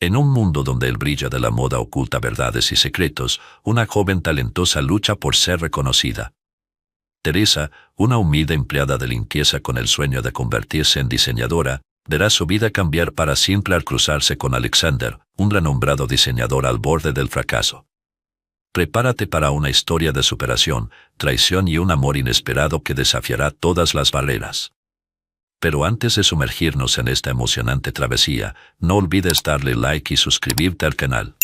En un mundo donde el brillo de la moda oculta verdades y secretos, una joven talentosa lucha por ser reconocida. Teresa, una humilde empleada de limpieza con el sueño de convertirse en diseñadora, verá su vida cambiar para siempre al cruzarse con Alexander, un renombrado diseñador al borde del fracaso. Prepárate para una historia de superación, traición y un amor inesperado que desafiará todas las barreras. Pero antes de sumergirnos en esta emocionante travesía, no olvides darle like y suscribirte al canal.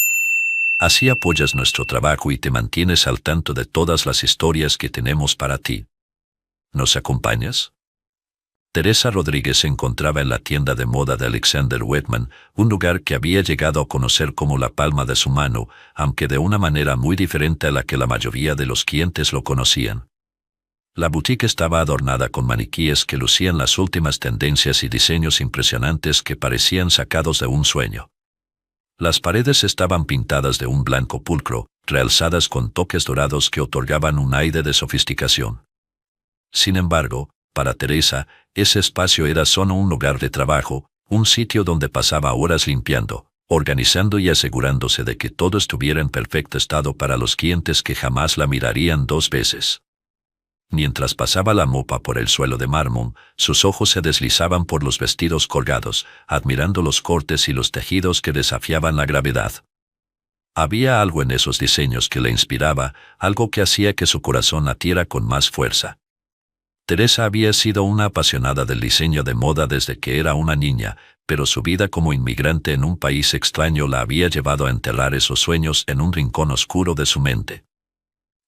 Así apoyas nuestro trabajo y te mantienes al tanto de todas las historias que tenemos para ti. ¿Nos acompañas? Teresa Rodríguez se encontraba en la tienda de moda de Alexander Wegman, un lugar que había llegado a conocer como la palma de su mano, aunque de una manera muy diferente a la que la mayoría de los clientes lo conocían. La boutique estaba adornada con maniquíes que lucían las últimas tendencias y diseños impresionantes que parecían sacados de un sueño. Las paredes estaban pintadas de un blanco pulcro, realzadas con toques dorados que otorgaban un aire de sofisticación. Sin embargo, para Teresa, ese espacio era solo un lugar de trabajo, un sitio donde pasaba horas limpiando, organizando y asegurándose de que todo estuviera en perfecto estado para los clientes que jamás la mirarían dos veces. Mientras pasaba la mopa por el suelo de mármol, sus ojos se deslizaban por los vestidos colgados, admirando los cortes y los tejidos que desafiaban la gravedad. Había algo en esos diseños que le inspiraba, algo que hacía que su corazón latiera con más fuerza. Teresa había sido una apasionada del diseño de moda desde que era una niña, pero su vida como inmigrante en un país extraño la había llevado a enterrar esos sueños en un rincón oscuro de su mente.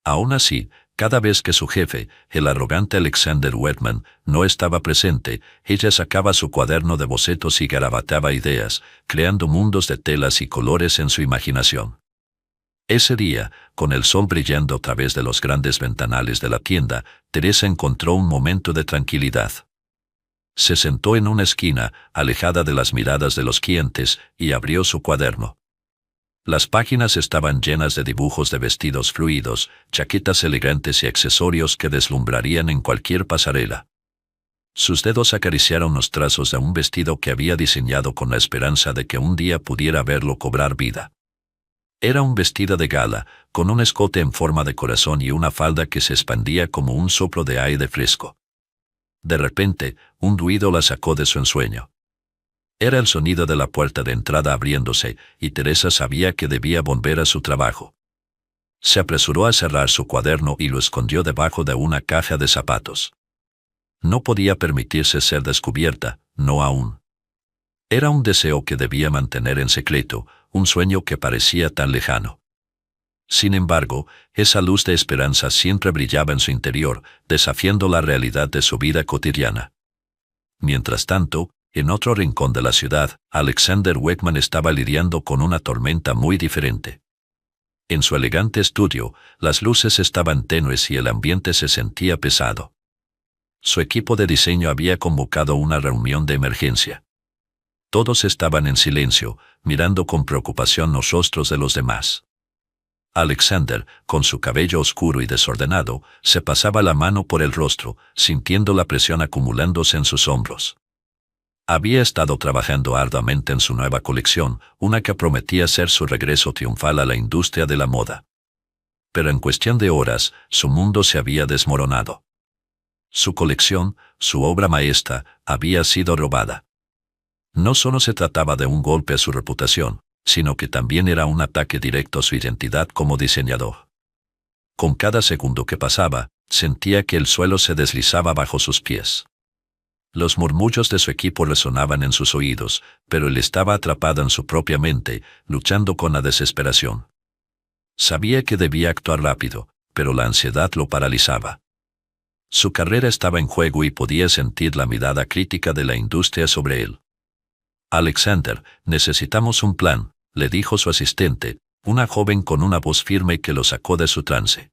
Aún así, cada vez que su jefe, el arrogante Alexander Wegman, no estaba presente, ella sacaba su cuaderno de bocetos y garabateaba ideas, creando mundos de telas y colores en su imaginación. Ese día, con el sol brillando a través de los grandes ventanales de la tienda, Teresa encontró un momento de tranquilidad. Se sentó en una esquina, alejada de las miradas de los clientes, y abrió su cuaderno. Las páginas estaban llenas de dibujos de vestidos fluidos, chaquetas elegantes y accesorios que deslumbrarían en cualquier pasarela. Sus dedos acariciaron los trazos de un vestido que había diseñado con la esperanza de que un día pudiera verlo cobrar vida. Era un vestido de gala, con un escote en forma de corazón y una falda que se expandía como un soplo de aire fresco. De repente, un ruido la sacó de su ensueño. Era el sonido de la puerta de entrada abriéndose, y Teresa sabía que debía volver a su trabajo. Se apresuró a cerrar su cuaderno y lo escondió debajo de una caja de zapatos. No podía permitirse ser descubierta, no aún. Era un deseo que debía mantener en secreto, un sueño que parecía tan lejano. Sin embargo, esa luz de esperanza siempre brillaba en su interior, desafiando la realidad de su vida cotidiana. Mientras tanto, en otro rincón de la ciudad, Alexander Wegman estaba lidiando con una tormenta muy diferente. En su elegante estudio, las luces estaban tenues y el ambiente se sentía pesado. Su equipo de diseño había convocado una reunión de emergencia. Todos estaban en silencio, mirando con preocupación los rostros de los demás. Alexander, con su cabello oscuro y desordenado, se pasaba la mano por el rostro, sintiendo la presión acumulándose en sus hombros. Había estado trabajando arduamente en su nueva colección, una que prometía ser su regreso triunfal a la industria de la moda. Pero en cuestión de horas, su mundo se había desmoronado. Su colección, su obra maestra, había sido robada. No solo se trataba de un golpe a su reputación, sino que también era un ataque directo a su identidad como diseñador. Con cada segundo que pasaba, sentía que el suelo se deslizaba bajo sus pies. Los murmullos de su equipo resonaban en sus oídos, pero él estaba atrapado en su propia mente, luchando con la desesperación. Sabía que debía actuar rápido, pero la ansiedad lo paralizaba. Su carrera estaba en juego y podía sentir la mirada crítica de la industria sobre él. Alexander, necesitamos un plan, le dijo su asistente, una joven con una voz firme que lo sacó de su trance.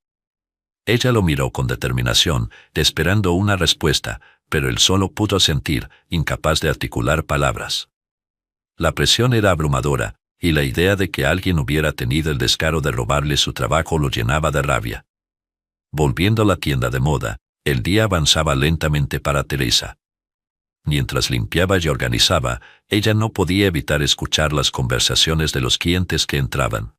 Ella lo miró con determinación, esperando una respuesta, pero él solo pudo sentir, incapaz de articular palabras. La presión era abrumadora, y la idea de que alguien hubiera tenido el descaro de robarle su trabajo lo llenaba de rabia. Volviendo a la tienda de moda, el día avanzaba lentamente para Teresa. Mientras limpiaba y organizaba, ella no podía evitar escuchar las conversaciones de los clientes que entraban.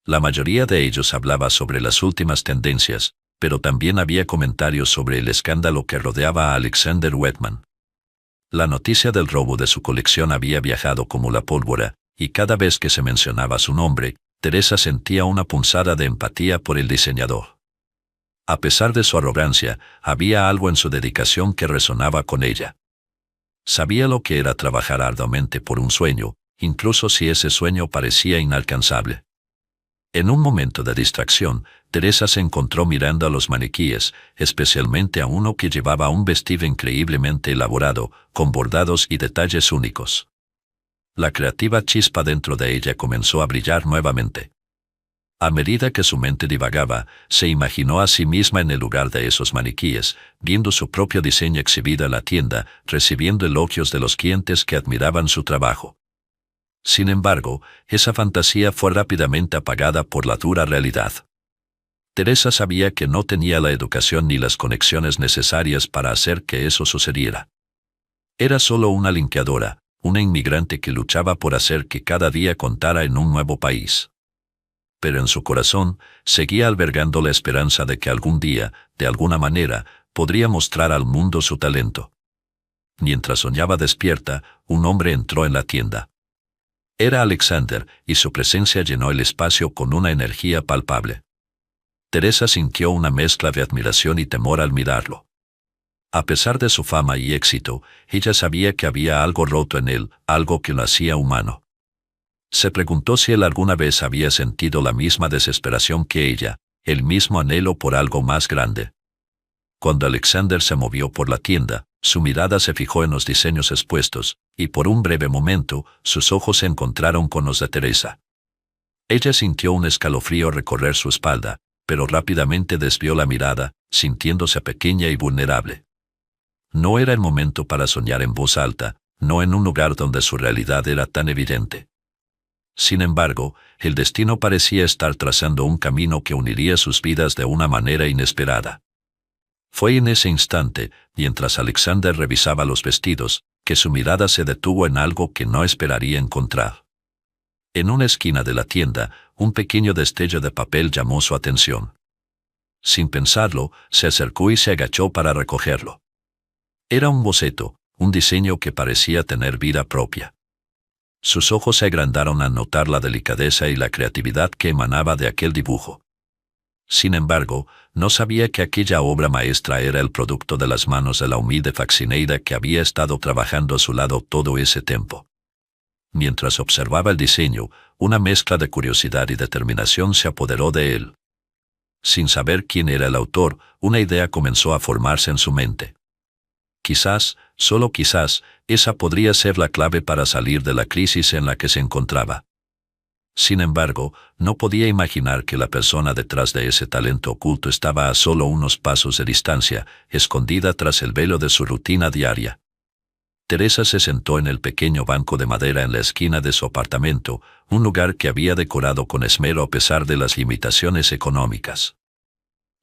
La mayoría de ellos hablaba sobre las últimas tendencias, pero también había comentarios sobre el escándalo que rodeaba a Alexander Wegman. La noticia del robo de su colección había viajado como la pólvora, y cada vez que se mencionaba su nombre, Teresa sentía una punzada de empatía por el diseñador. A pesar de su arrogancia, había algo en su dedicación que resonaba con ella. Sabía lo que era trabajar arduamente por un sueño, incluso si ese sueño parecía inalcanzable. En un momento de distracción, Teresa se encontró mirando a los maniquíes, especialmente a uno que llevaba un vestido increíblemente elaborado, con bordados y detalles únicos. La creativa chispa dentro de ella comenzó a brillar nuevamente. A medida que su mente divagaba, se imaginó a sí misma en el lugar de esos maniquíes, viendo su propio diseño exhibido en la tienda, recibiendo elogios de los clientes que admiraban su trabajo. Sin embargo, esa fantasía fue rápidamente apagada por la dura realidad. Teresa sabía que no tenía la educación ni las conexiones necesarias para hacer que eso sucediera. Era solo una limpiadora, una inmigrante que luchaba por hacer que cada día contara en un nuevo país. Pero en su corazón, seguía albergando la esperanza de que algún día, de alguna manera, podría mostrar al mundo su talento. Mientras soñaba despierta, un hombre entró en la tienda. Era Alexander, y su presencia llenó el espacio con una energía palpable. Teresa sintió una mezcla de admiración y temor al mirarlo. A pesar de su fama y éxito, ella sabía que había algo roto en él, algo que lo hacía humano. Se preguntó si él alguna vez había sentido la misma desesperación que ella, el mismo anhelo por algo más grande. Cuando Alexander se movió por la tienda, su mirada se fijó en los diseños expuestos, y por un breve momento, sus ojos se encontraron con los de Teresa. Ella sintió un escalofrío recorrer su espalda, pero rápidamente desvió la mirada, sintiéndose pequeña y vulnerable. No era el momento para soñar en voz alta, no en un lugar donde su realidad era tan evidente. Sin embargo, el destino parecía estar trazando un camino que uniría sus vidas de una manera inesperada. Fue en ese instante, mientras Alexander revisaba los vestidos, que su mirada se detuvo en algo que no esperaría encontrar. En una esquina de la tienda, un pequeño destello de papel llamó su atención. Sin pensarlo, se acercó y se agachó para recogerlo. Era un boceto, un diseño que parecía tener vida propia. Sus ojos se agrandaron al notar la delicadeza y la creatividad que emanaba de aquel dibujo. Sin embargo, no sabía que aquella obra maestra era el producto de las manos de la humilde faxineira que había estado trabajando a su lado todo ese tiempo. Mientras observaba el diseño, una mezcla de curiosidad y determinación se apoderó de él. Sin saber quién era el autor, una idea comenzó a formarse en su mente. Quizás, solo quizás, esa podría ser la clave para salir de la crisis en la que se encontraba. Sin embargo, no podía imaginar que la persona detrás de ese talento oculto estaba a solo unos pasos de distancia, escondida tras el velo de su rutina diaria. Teresa se sentó en el pequeño banco de madera en la esquina de su apartamento, un lugar que había decorado con esmero a pesar de las limitaciones económicas.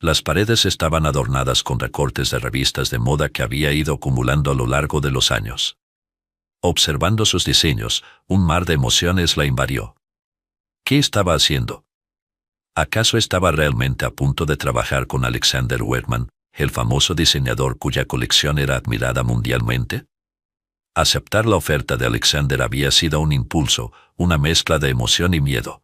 Las paredes estaban adornadas con recortes de revistas de moda que había ido acumulando a lo largo de los años. Observando sus diseños, un mar de emociones la invadió. ¿Qué estaba haciendo? ¿Acaso estaba realmente a punto de trabajar con Alexander Wegman, el famoso diseñador cuya colección era admirada mundialmente? Aceptar la oferta de Alexander había sido un impulso, una mezcla de emoción y miedo.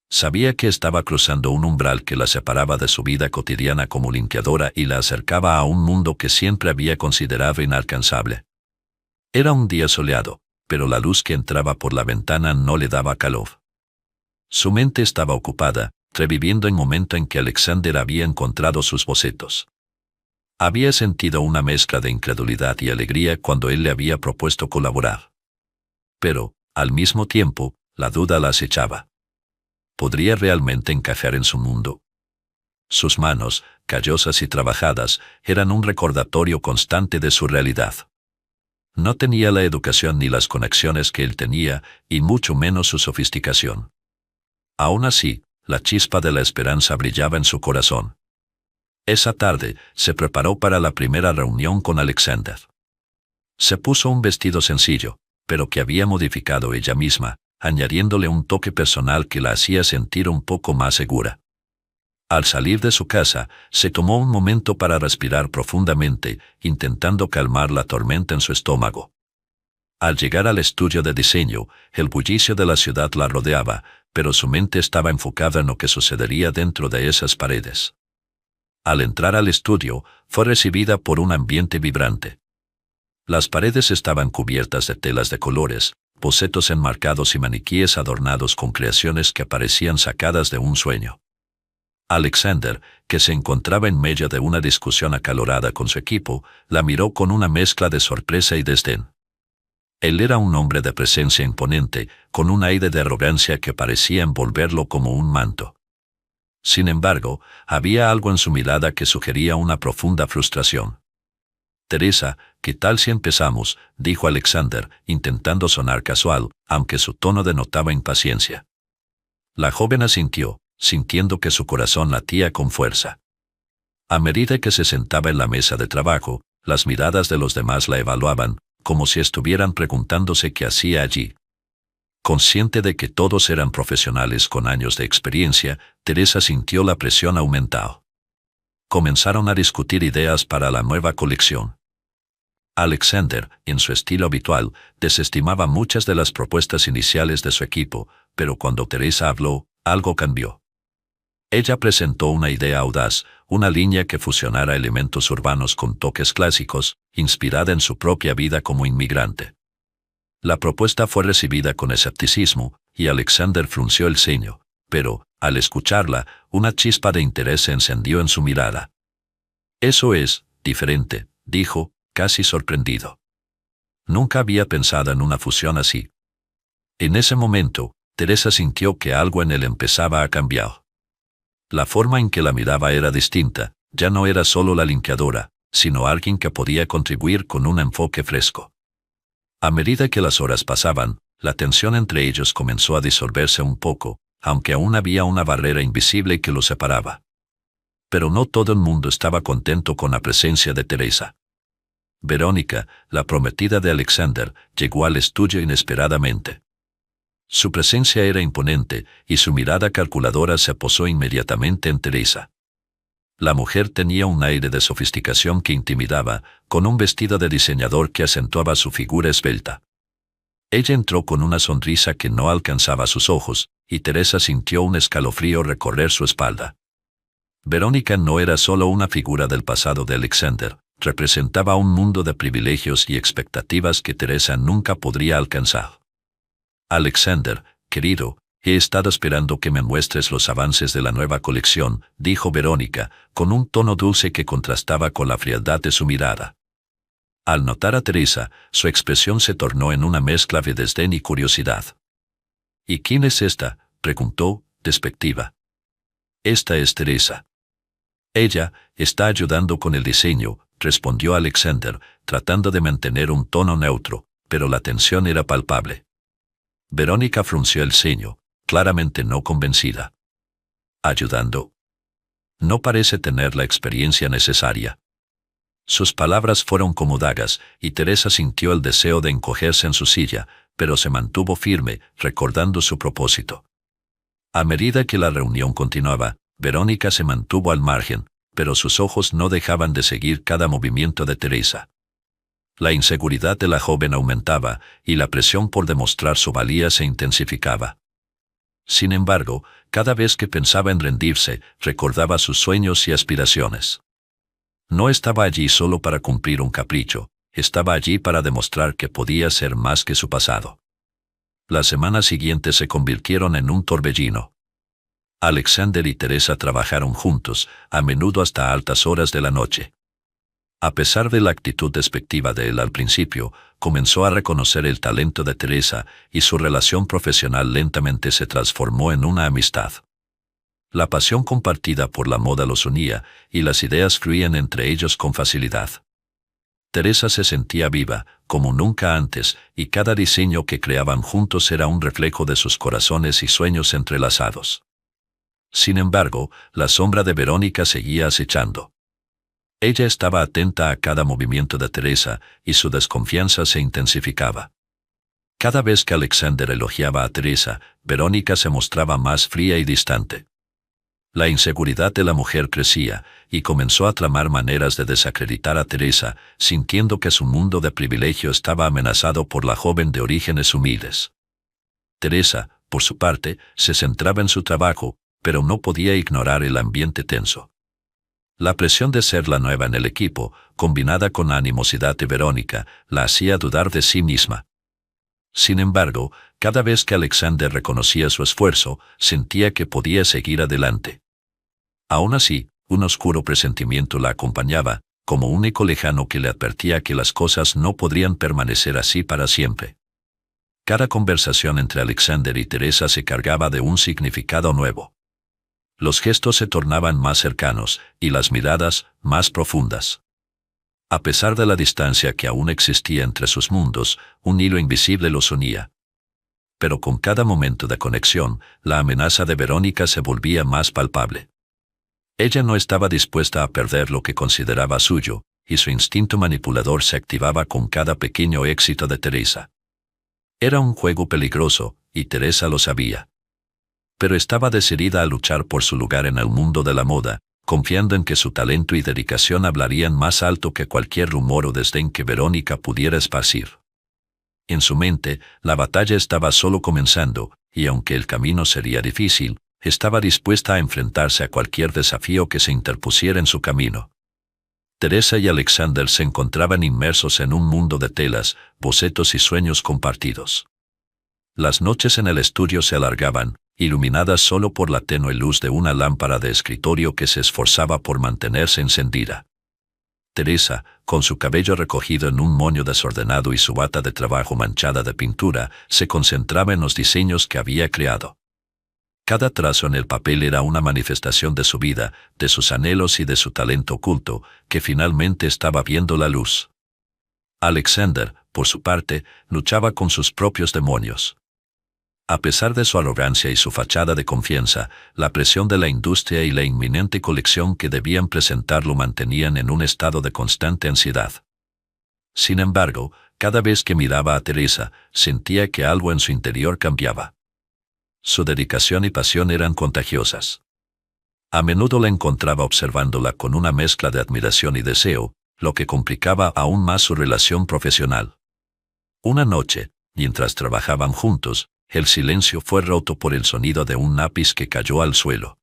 Sabía que estaba cruzando un umbral que la separaba de su vida cotidiana como limpiadora y la acercaba a un mundo que siempre había considerado inalcanzable. Era un día soleado, pero la luz que entraba por la ventana no le daba calor. Su mente estaba ocupada, reviviendo el momento en que Alexander había encontrado sus bocetos. Había sentido una mezcla de incredulidad y alegría cuando él le había propuesto colaborar. Pero, al mismo tiempo, la duda la acechaba. ¿Podría realmente encajar en su mundo? Sus manos, callosas y trabajadas, eran un recordatorio constante de su realidad. No tenía la educación ni las conexiones que él tenía, y mucho menos su sofisticación. Aún así, la chispa de la esperanza brillaba en su corazón. Esa tarde, se preparó para la primera reunión con Alexander. Se puso un vestido sencillo, pero que había modificado ella misma, añadiéndole un toque personal que la hacía sentir un poco más segura. Al salir de su casa, se tomó un momento para respirar profundamente, intentando calmar la tormenta en su estómago. Al llegar al estudio de diseño, el bullicio de la ciudad la rodeaba, pero su mente estaba enfocada en lo que sucedería dentro de esas paredes. Al entrar al estudio, fue recibida por un ambiente vibrante. Las paredes estaban cubiertas de telas de colores, bocetos enmarcados y maniquíes adornados con creaciones que parecían sacadas de un sueño. Alexander, que se encontraba en medio de una discusión acalorada con su equipo, la miró con una mezcla de sorpresa y desdén. Él era un hombre de presencia imponente, con un aire de arrogancia que parecía envolverlo como un manto. Sin embargo, había algo en su mirada que sugería una profunda frustración. «Teresa, ¿qué tal si empezamos?», dijo Alexander, intentando sonar casual, aunque su tono denotaba impaciencia. La joven asintió, sintiendo que su corazón latía con fuerza. A medida que se sentaba en la mesa de trabajo, las miradas de los demás la evaluaban, como si estuvieran preguntándose qué hacía allí. Consciente de que todos eran profesionales con años de experiencia, Teresa sintió la presión aumentar. Comenzaron a discutir ideas para la nueva colección. Alexander, en su estilo habitual, desestimaba muchas de las propuestas iniciales de su equipo, pero cuando Teresa habló, algo cambió. Ella presentó una idea audaz, una línea que fusionara elementos urbanos con toques clásicos, inspirada en su propia vida como inmigrante. La propuesta fue recibida con escepticismo, y Alexander frunció el ceño, pero, al escucharla, una chispa de interés se encendió en su mirada. «Eso es diferente», dijo, casi sorprendido. Nunca había pensado en una fusión así. En ese momento, Teresa sintió que algo en él empezaba a cambiar. La forma en que la miraba era distinta, ya no era solo la limpiadora, sino alguien que podía contribuir con un enfoque fresco. A medida que las horas pasaban, la tensión entre ellos comenzó a disolverse un poco, aunque aún había una barrera invisible que los separaba. Pero no todo el mundo estaba contento con la presencia de Teresa. Verónica, la prometida de Alexander, llegó al estudio inesperadamente. Su presencia era imponente, y su mirada calculadora se posó inmediatamente en Teresa. La mujer tenía un aire de sofisticación que intimidaba, con un vestido de diseñador que acentuaba su figura esbelta. Ella entró con una sonrisa que no alcanzaba sus ojos, y Teresa sintió un escalofrío recorrer su espalda. Verónica no era solo una figura del pasado de Alexander, representaba un mundo de privilegios y expectativas que Teresa nunca podría alcanzar. «Alexander, querido, he estado esperando que me muestres los avances de la nueva colección», dijo Verónica, con un tono dulce que contrastaba con la frialdad de su mirada. Al notar a Teresa, su expresión se tornó en una mezcla de desdén y curiosidad. «¿Y quién es esta?», preguntó, despectiva. «Esta es Teresa. Ella está ayudando con el diseño», respondió Alexander, tratando de mantener un tono neutro, pero la tensión era palpable. Verónica frunció el ceño, claramente no convencida. «¿Ayudando? No parece tener la experiencia necesaria». Sus palabras fueron como dagas, y Teresa sintió el deseo de encogerse en su silla, pero se mantuvo firme, recordando su propósito. A medida que la reunión continuaba, Verónica se mantuvo al margen, pero sus ojos no dejaban de seguir cada movimiento de Teresa. La inseguridad de la joven aumentaba, y la presión por demostrar su valía se intensificaba. Sin embargo, cada vez que pensaba en rendirse, recordaba sus sueños y aspiraciones. No estaba allí solo para cumplir un capricho, estaba allí para demostrar que podía ser más que su pasado. Las semanas siguientes se convirtieron en un torbellino. Alexander y Teresa trabajaron juntos, a menudo hasta altas horas de la noche. A pesar de la actitud despectiva de él al principio, comenzó a reconocer el talento de Teresa, y su relación profesional lentamente se transformó en una amistad. La pasión compartida por la moda los unía, y las ideas fluían entre ellos con facilidad. Teresa se sentía viva, como nunca antes, y cada diseño que creaban juntos era un reflejo de sus corazones y sueños entrelazados. Sin embargo, la sombra de Verónica seguía acechando. Ella estaba atenta a cada movimiento de Teresa y su desconfianza se intensificaba. Cada vez que Alexander elogiaba a Teresa, Verónica se mostraba más fría y distante. La inseguridad de la mujer crecía y comenzó a tramar maneras de desacreditar a Teresa, sintiendo que su mundo de privilegio estaba amenazado por la joven de orígenes humildes. Teresa, por su parte, se centraba en su trabajo, pero no podía ignorar el ambiente tenso. La presión de ser la nueva en el equipo, combinada con la animosidad de Verónica, la hacía dudar de sí misma. Sin embargo, cada vez que Alexander reconocía su esfuerzo, sentía que podía seguir adelante. Aún así, un oscuro presentimiento la acompañaba, como un eco lejano que le advertía que las cosas no podrían permanecer así para siempre. Cada conversación entre Alexander y Teresa se cargaba de un significado nuevo. Los gestos se tornaban más cercanos y las miradas más profundas. A pesar de la distancia que aún existía entre sus mundos, un hilo invisible los unía. Pero con cada momento de conexión, la amenaza de Verónica se volvía más palpable. Ella no estaba dispuesta a perder lo que consideraba suyo, y su instinto manipulador se activaba con cada pequeño éxito de Teresa. Era un juego peligroso, y Teresa lo sabía. Pero estaba decidida a luchar por su lugar en el mundo de la moda, confiando en que su talento y dedicación hablarían más alto que cualquier rumor o desdén que Verónica pudiera esparcir. En su mente, la batalla estaba solo comenzando, y aunque el camino sería difícil, estaba dispuesta a enfrentarse a cualquier desafío que se interpusiera en su camino. Teresa y Alexander se encontraban inmersos en un mundo de telas, bocetos y sueños compartidos. Las noches en el estudio se alargaban, iluminadas solo por la tenue luz de una lámpara de escritorio que se esforzaba por mantenerse encendida. Teresa, con su cabello recogido en un moño desordenado y su bata de trabajo manchada de pintura, se concentraba en los diseños que había creado. Cada trazo en el papel era una manifestación de su vida, de sus anhelos y de su talento oculto, que finalmente estaba viendo la luz. Alexander, por su parte, luchaba con sus propios demonios. A pesar de su arrogancia y su fachada de confianza, la presión de la industria y la inminente colección que debían presentar lo mantenían en un estado de constante ansiedad. Sin embargo, cada vez que miraba a Teresa, sentía que algo en su interior cambiaba. Su dedicación y pasión eran contagiosas. A menudo la encontraba observándola con una mezcla de admiración y deseo, lo que complicaba aún más su relación profesional. Una noche, mientras trabajaban juntos, el silencio fue roto por el sonido de un lápiz que cayó al suelo.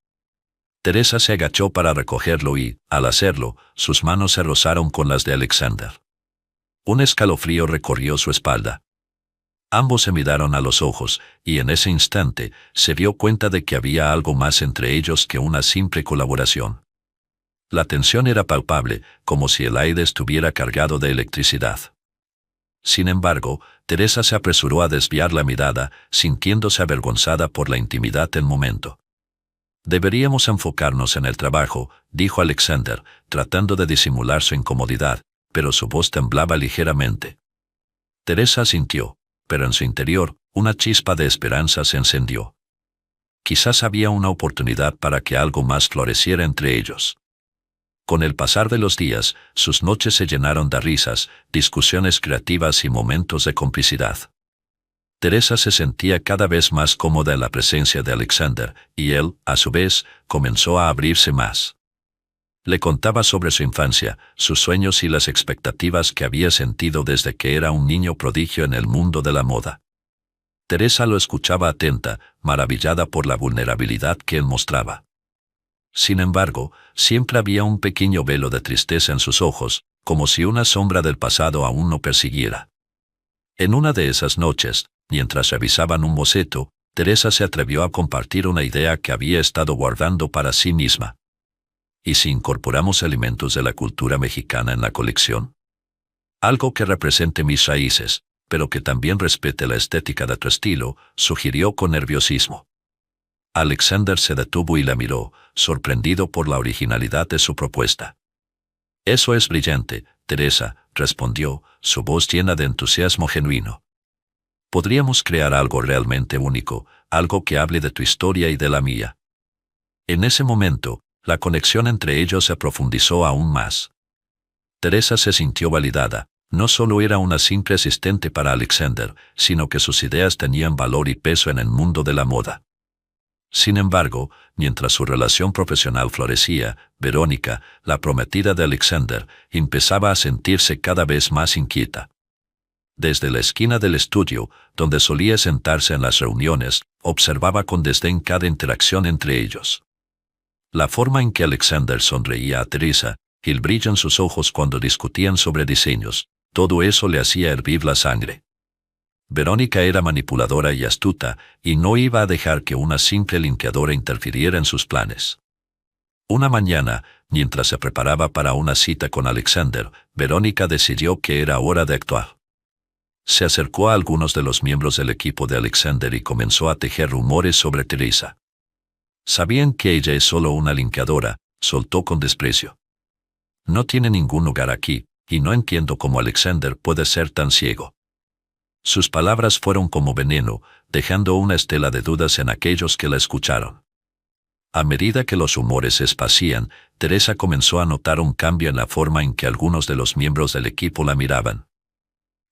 Teresa se agachó para recogerlo y, al hacerlo, sus manos se rozaron con las de Alexander. Un escalofrío recorrió su espalda. Ambos se miraron a los ojos, y en ese instante se dio cuenta de que había algo más entre ellos que una simple colaboración. La tensión era palpable, como si el aire estuviera cargado de electricidad. Sin embargo, Teresa se apresuró a desviar la mirada, sintiéndose avergonzada por la intimidad del momento. «Deberíamos enfocarnos en el trabajo», dijo Alexander, tratando de disimular su incomodidad, pero su voz temblaba ligeramente. Teresa asintió, pero en su interior, una chispa de esperanza se encendió. Quizás había una oportunidad para que algo más floreciera entre ellos. Con el pasar de los días, sus noches se llenaron de risas, discusiones creativas y momentos de complicidad. Teresa se sentía cada vez más cómoda en la presencia de Alexander, y él, a su vez, comenzó a abrirse más. Le contaba sobre su infancia, sus sueños y las expectativas que había sentido desde que era un niño prodigio en el mundo de la moda. Teresa lo escuchaba atenta, maravillada por la vulnerabilidad que él mostraba. Sin embargo, siempre había un pequeño velo de tristeza en sus ojos, como si una sombra del pasado aún lo persiguiera. En una de esas noches, mientras revisaban un boceto, Teresa se atrevió a compartir una idea que había estado guardando para sí misma. ¿Y si incorporamos elementos de la cultura mexicana en la colección? Algo que represente mis raíces, pero que también respete la estética de tu estilo, sugirió con nerviosismo. Alexander se detuvo y la miró, sorprendido por la originalidad de su propuesta. «Eso es brillante, Teresa», respondió, su voz llena de entusiasmo genuino. «Podríamos crear algo realmente único, algo que hable de tu historia y de la mía». En ese momento, la conexión entre ellos se profundizó aún más. Teresa se sintió validada. No solo era una simple asistente para Alexander, sino que sus ideas tenían valor y peso en el mundo de la moda. Sin embargo, mientras su relación profesional florecía, Verónica, la prometida de Alexander, empezaba a sentirse cada vez más inquieta. Desde la esquina del estudio, donde solía sentarse en las reuniones, observaba con desdén cada interacción entre ellos. La forma en que Alexander sonreía a Teresa, y el brillo en sus ojos cuando discutían sobre diseños, todo eso le hacía hervir la sangre. Verónica era manipuladora y astuta, y no iba a dejar que una simple limpiadora interfiriera en sus planes. Una mañana, mientras se preparaba para una cita con Alexander, Verónica decidió que era hora de actuar. Se acercó a algunos de los miembros del equipo de Alexander y comenzó a tejer rumores sobre Teresa. Sabían que ella es solo una limpiadora, soltó con desprecio. No tiene ningún lugar aquí, y no entiendo cómo Alexander puede ser tan ciego. Sus palabras fueron como veneno, dejando una estela de dudas en aquellos que la escucharon. A medida que los rumores se esparcían, Teresa comenzó a notar un cambio en la forma en que algunos de los miembros del equipo la miraban.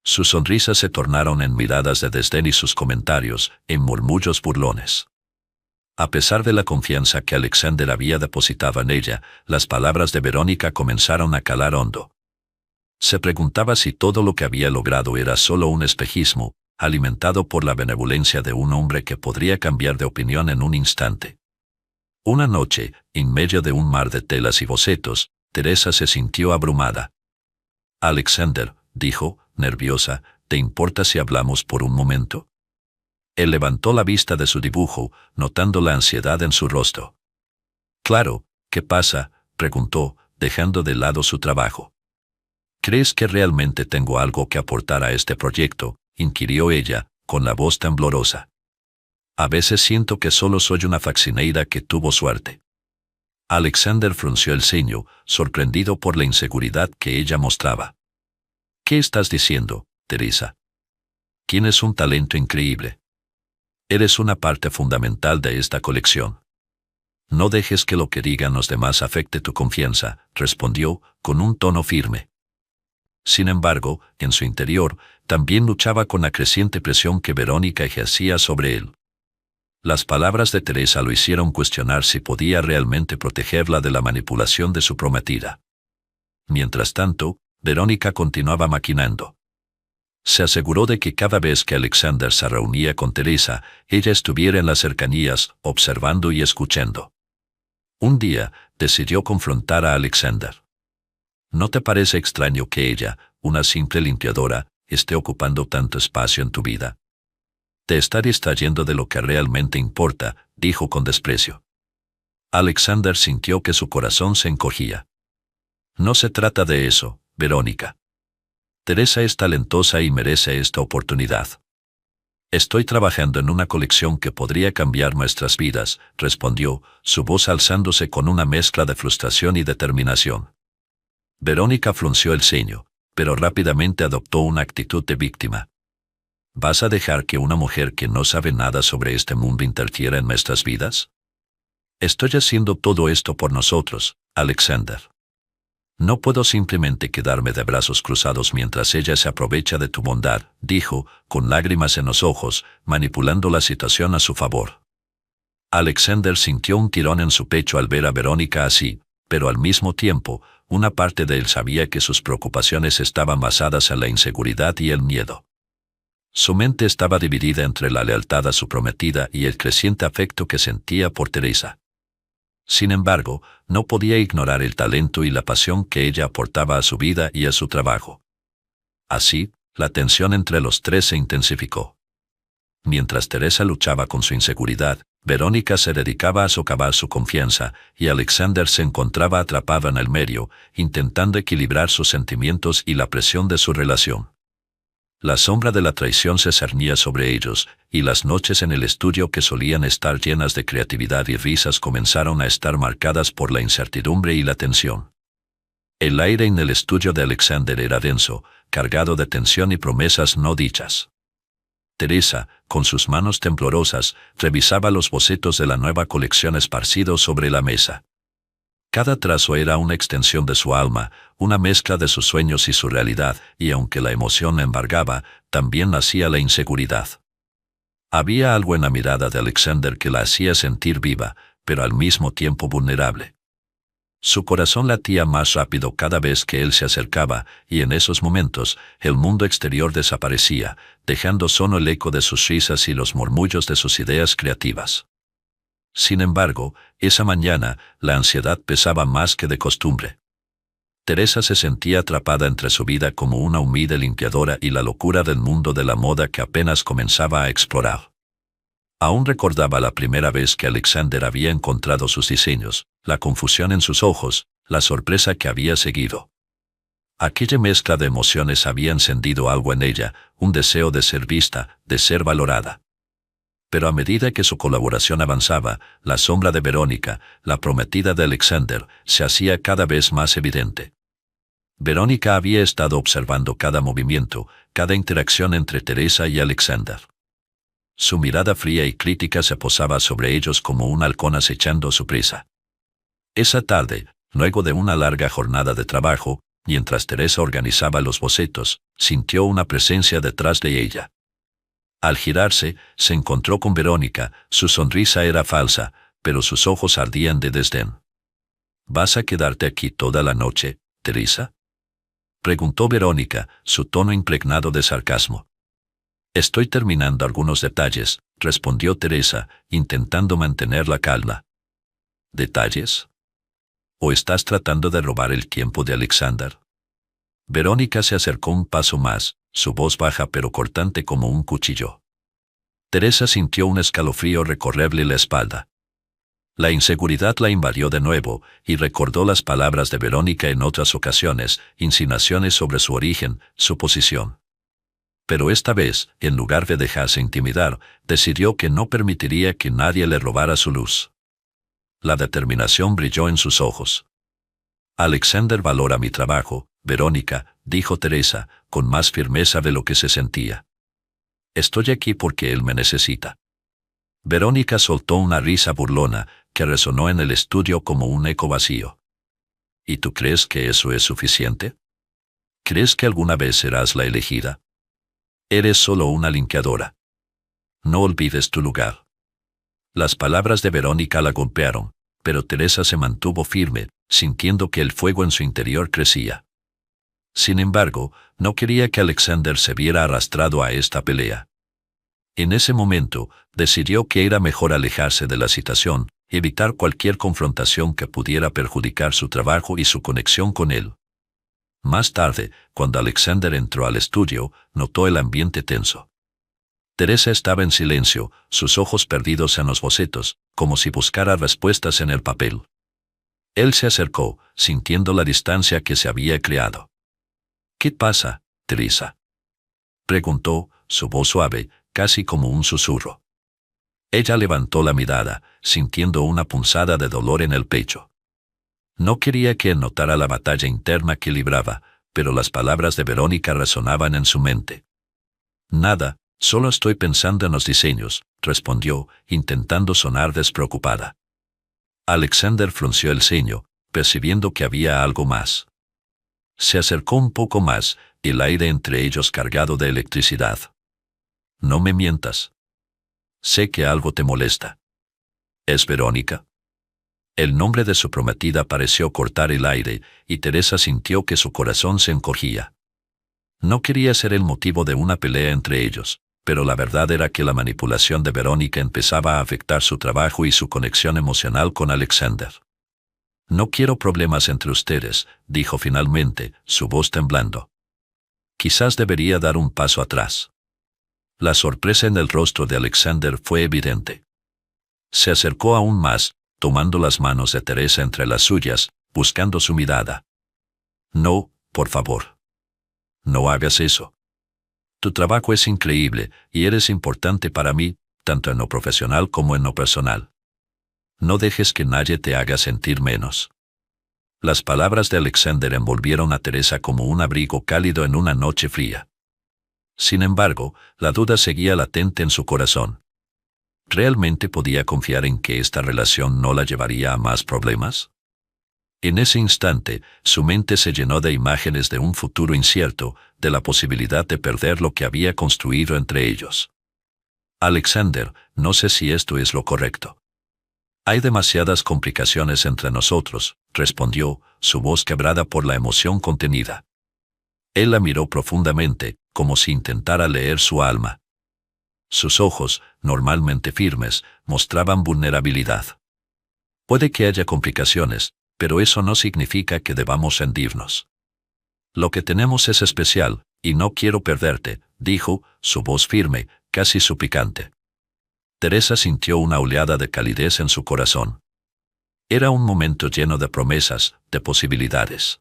Sus sonrisas se tornaron en miradas de desdén y sus comentarios en murmullos burlones. A pesar de la confianza que Alexander había depositado en ella, las palabras de Verónica comenzaron a calar hondo. Se preguntaba si todo lo que había logrado era solo un espejismo, alimentado por la benevolencia de un hombre que podría cambiar de opinión en un instante. Una noche, en medio de un mar de telas y bocetos, Teresa se sintió abrumada. Alexander, dijo, nerviosa, ¿te importa si hablamos por un momento? Él levantó la vista de su dibujo, notando la ansiedad en su rostro. Claro, ¿qué pasa?, preguntó, dejando de lado su trabajo. ¿Crees que realmente tengo algo que aportar a este proyecto?, inquirió ella, con la voz temblorosa. A veces siento que solo soy una faccineira que tuvo suerte. Alexander frunció el ceño, sorprendido por la inseguridad que ella mostraba. ¿Qué estás diciendo, Teresa? Tienes un talento increíble. Eres una parte fundamental de esta colección. No dejes que lo que digan los demás afecte tu confianza, respondió, con un tono firme. Sin embargo, en su interior, también luchaba con la creciente presión que Verónica ejercía sobre él. Las palabras de Teresa lo hicieron cuestionar si podía realmente protegerla de la manipulación de su prometida. Mientras tanto, Verónica continuaba maquinando. Se aseguró de que cada vez que Alexander se reunía con Teresa, ella estuviera en las cercanías, observando y escuchando. Un día, decidió confrontar a Alexander. ¿No te parece extraño que ella, una simple limpiadora, esté ocupando tanto espacio en tu vida? Te está distrayendo de lo que realmente importa, dijo con desprecio. Alexander sintió que su corazón se encogía. No se trata de eso, Verónica. Teresa es talentosa y merece esta oportunidad. Estoy trabajando en una colección que podría cambiar nuestras vidas, respondió, su voz alzándose con una mezcla de frustración y determinación. Verónica frunció el ceño, pero rápidamente adoptó una actitud de víctima. ¿Vas a dejar que una mujer que no sabe nada sobre este mundo interfiera en nuestras vidas? Estoy haciendo todo esto por nosotros, Alexander. No puedo simplemente quedarme de brazos cruzados mientras ella se aprovecha de tu bondad, dijo, con lágrimas en los ojos, manipulando la situación a su favor. Alexander sintió un tirón en su pecho al ver a Verónica así, pero al mismo tiempo, una parte de él sabía que sus preocupaciones estaban basadas en la inseguridad y el miedo. Su mente estaba dividida entre la lealtad a su prometida y el creciente afecto que sentía por Teresa. Sin embargo, no podía ignorar el talento y la pasión que ella aportaba a su vida y a su trabajo. Así, la tensión entre los tres se intensificó. Mientras Teresa luchaba con su inseguridad, Verónica se dedicaba a socavar su confianza, y Alexander se encontraba atrapado en el medio, intentando equilibrar sus sentimientos y la presión de su relación. La sombra de la traición se cernía sobre ellos, y las noches en el estudio que solían estar llenas de creatividad y risas comenzaron a estar marcadas por la incertidumbre y la tensión. El aire en el estudio de Alexander era denso, cargado de tensión y promesas no dichas. Teresa, con sus manos temblorosas, revisaba los bocetos de la nueva colección esparcidos sobre la mesa. Cada trazo era una extensión de su alma, una mezcla de sus sueños y su realidad, y aunque la emoción embargaba, también nacía la inseguridad. Había algo en la mirada de Alexander que la hacía sentir viva, pero al mismo tiempo vulnerable. Su corazón latía más rápido cada vez que él se acercaba, y en esos momentos, el mundo exterior desaparecía, dejando solo el eco de sus risas y los murmullos de sus ideas creativas. Sin embargo, esa mañana, la ansiedad pesaba más que de costumbre. Teresa se sentía atrapada entre su vida como una humilde limpiadora y la locura del mundo de la moda que apenas comenzaba a explorar. Aún recordaba la primera vez que Alexander había encontrado sus diseños, la confusión en sus ojos, la sorpresa que había seguido. Aquella mezcla de emociones había encendido algo en ella, un deseo de ser vista, de ser valorada. Pero a medida que su colaboración avanzaba, la sombra de Verónica, la prometida de Alexander, se hacía cada vez más evidente. Verónica había estado observando cada movimiento, cada interacción entre Teresa y Alexander. Su mirada fría y crítica se posaba sobre ellos como un halcón acechando su presa. Esa tarde, luego de una larga jornada de trabajo, mientras Teresa organizaba los bocetos, sintió una presencia detrás de ella. Al girarse, se encontró con Verónica, su sonrisa era falsa, pero sus ojos ardían de desdén. ¿Vas a quedarte aquí toda la noche, Teresa?, preguntó Verónica, su tono impregnado de sarcasmo. Estoy terminando algunos detalles, respondió Teresa, intentando mantener la calma. ¿Detalles? ¿O estás tratando de robar el tiempo de Alexander? Verónica se acercó un paso más, su voz baja pero cortante como un cuchillo. Teresa sintió un escalofrío recorrerle la espalda. La inseguridad la invadió de nuevo, y recordó las palabras de Verónica en otras ocasiones, insinuaciones sobre su origen, su posición. Pero esta vez, en lugar de dejarse intimidar, decidió que no permitiría que nadie le robara su luz. La determinación brilló en sus ojos. Alexander valora mi trabajo, Verónica, dijo Teresa, con más firmeza de lo que se sentía. Estoy aquí porque él me necesita. Verónica soltó una risa burlona, que resonó en el estudio como un eco vacío. ¿Y tú crees que eso es suficiente? ¿Crees que alguna vez serás la elegida? Eres solo una limpiadora. No olvides tu lugar. Las palabras de Verónica la golpearon, pero Teresa se mantuvo firme, sintiendo que el fuego en su interior crecía. Sin embargo, no quería que Alexander se viera arrastrado a esta pelea. En ese momento, decidió que era mejor alejarse de la situación, evitar cualquier confrontación que pudiera perjudicar su trabajo y su conexión con él. Más tarde, cuando Alexander entró al estudio, notó el ambiente tenso. Teresa estaba en silencio, sus ojos perdidos en los bocetos, como si buscara respuestas en el papel. Él se acercó, sintiendo la distancia que se había creado. ¿Qué pasa, Teresa?, preguntó, su voz suave, casi como un susurro. Ella levantó la mirada, sintiendo una punzada de dolor en el pecho. No quería que él notara la batalla interna que libraba, pero las palabras de Verónica resonaban en su mente. Nada, solo estoy pensando en los diseños, respondió, intentando sonar despreocupada. Alexander frunció el ceño, percibiendo que había algo más. Se acercó un poco más, el aire entre ellos cargado de electricidad. No me mientas. Sé que algo te molesta. ¿Es Verónica? El nombre de su prometida pareció cortar el aire, y Teresa sintió que su corazón se encogía. No quería ser el motivo de una pelea entre ellos, pero la verdad era que la manipulación de Verónica empezaba a afectar su trabajo y su conexión emocional con Alexander. No quiero problemas entre ustedes, dijo finalmente, su voz temblando. Quizás debería dar un paso atrás. La sorpresa en el rostro de Alexander fue evidente. Se acercó aún más, tomando las manos de Teresa entre las suyas, buscando su mirada. No, por favor. No hagas eso. Tu trabajo es increíble, y eres importante para mí, tanto en lo profesional como en lo personal. No dejes que nadie te haga sentir menos. Las palabras de Alexander envolvieron a Teresa como un abrigo cálido en una noche fría. Sin embargo, la duda seguía latente en su corazón. ¿Realmente podía confiar en que esta relación no la llevaría a más problemas? En ese instante, su mente se llenó de imágenes de un futuro incierto, de la posibilidad de perder lo que había construido entre ellos. Alexander, no sé si esto es lo correcto. Hay demasiadas complicaciones entre nosotros, respondió, su voz quebrada por la emoción contenida. Él la miró profundamente, como si intentara leer su alma. Sus ojos, normalmente firmes, mostraban vulnerabilidad. Puede que haya complicaciones, pero eso no significa que debamos rendirnos. Lo que tenemos es especial, y no quiero perderte, dijo, su voz firme, casi suplicante. Teresa sintió una oleada de calidez en su corazón. Era un momento lleno de promesas, de posibilidades.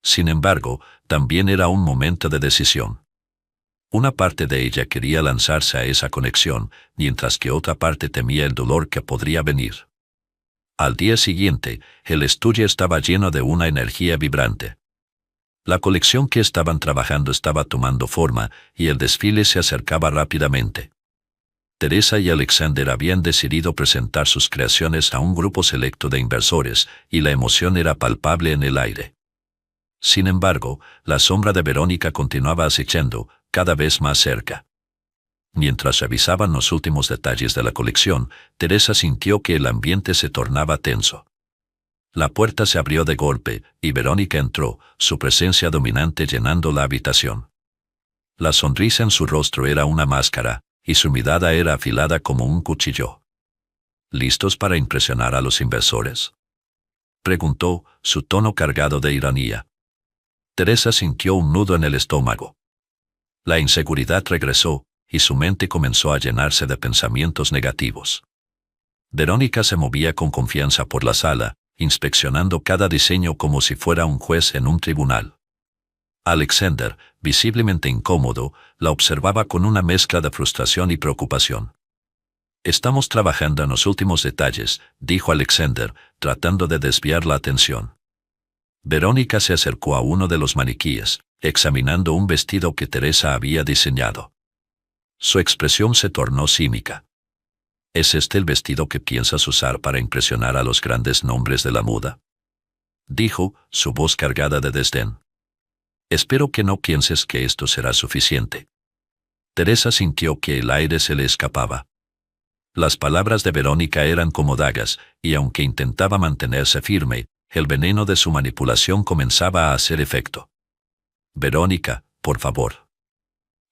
Sin embargo, también era un momento de decisión. Una parte de ella quería lanzarse a esa conexión, mientras que otra parte temía el dolor que podría venir. Al día siguiente, el estudio estaba lleno de una energía vibrante. La colección que estaban trabajando estaba tomando forma, y el desfile se acercaba rápidamente. Teresa y Alexander habían decidido presentar sus creaciones a un grupo selecto de inversores, y la emoción era palpable en el aire. Sin embargo, la sombra de Verónica continuaba acechando, cada vez más cerca. Mientras revisaban los últimos detalles de la colección, Teresa sintió que el ambiente se tornaba tenso. La puerta se abrió de golpe, y Verónica entró, su presencia dominante llenando la habitación. La sonrisa en su rostro era una máscara, y su mirada era afilada como un cuchillo. ¿Listos para impresionar a los inversores?, preguntó, su tono cargado de ironía. Teresa sintió un nudo en el estómago. La inseguridad regresó, y su mente comenzó a llenarse de pensamientos negativos. Verónica se movía con confianza por la sala, inspeccionando cada diseño como si fuera un juez en un tribunal. Alexander, visiblemente incómodo, la observaba con una mezcla de frustración y preocupación. «Estamos trabajando en los últimos detalles», dijo Alexander, tratando de desviar la atención. Verónica se acercó a uno de los maniquíes, examinando un vestido que Teresa había diseñado. Su expresión se tornó cínica. «¿Es este el vestido que piensas usar para impresionar a los grandes nombres de la moda?», dijo, su voz cargada de desdén. «Espero que no pienses que esto será suficiente». Teresa sintió que el aire se le escapaba. Las palabras de Verónica eran como dagas, y aunque intentaba mantenerse firme, el veneno de su manipulación comenzaba a hacer efecto. «Verónica, por favor».